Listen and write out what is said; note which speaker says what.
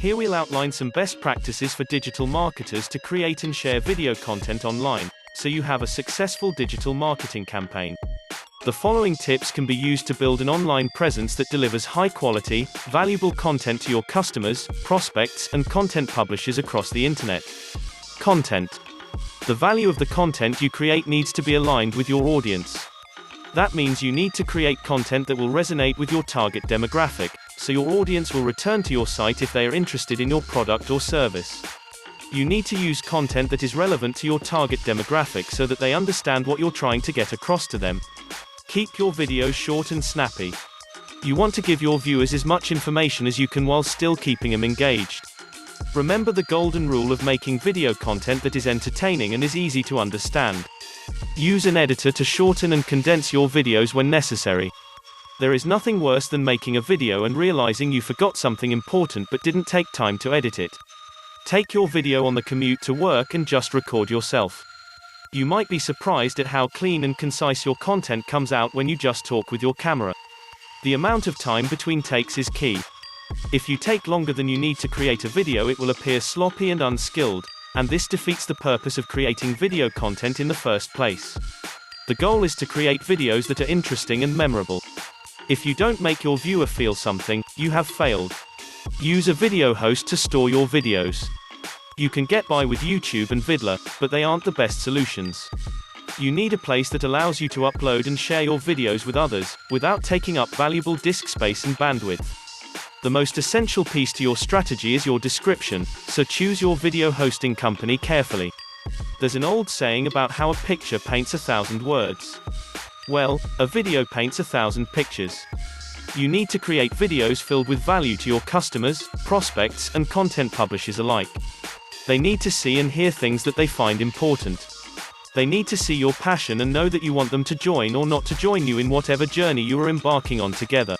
Speaker 1: Here we'll outline some best practices for digital marketers to create and share video content online, so you have a successful digital marketing campaign. The following tips can be used to build an online presence that delivers high-quality, valuable content to your customers, prospects, and content publishers across the internet. Content. The value of the content you create needs to be aligned with your audience. That means you need to create content that will resonate with your target demographic, so your audience will return to your site if they are interested in your product or service. You need to use content that is relevant to your target demographic so that they understand what you're trying to get across to them. Keep your videos short and snappy. You want to give your viewers as much information as you can while still keeping them engaged. Remember the golden rule of making video content that is entertaining and is easy to understand. Use an editor to shorten and condense your videos when necessary. There is nothing worse than making a video and realizing you forgot something important but didn't take time to edit it. Take your video on the commute to work and just record yourself. You might be surprised at how clean and concise your content comes out when you just talk with your camera. The amount of time between takes is key. If you take longer than you need to create a video, it will appear sloppy and unskilled, and this defeats the purpose of creating video content in the first place. The goal is to create videos that are interesting and memorable. If you don't make your viewer feel something, you have failed. Use a video host to store your videos. You can get by with YouTube and Vidler, but they aren't the best solutions. You need a place that allows you to upload and share your videos with others, without taking up valuable disk space and bandwidth. The most essential piece to your strategy is your description, so choose your video hosting company carefully. There's an old saying about how a picture paints 1,000 words. Well, a video paints 1,000 pictures. You need to create videos filled with value to your customers, prospects, and content publishers alike. They need to see and hear things that they find important. They need to see your passion and know that you want them to join or not to join you in whatever journey you are embarking on together.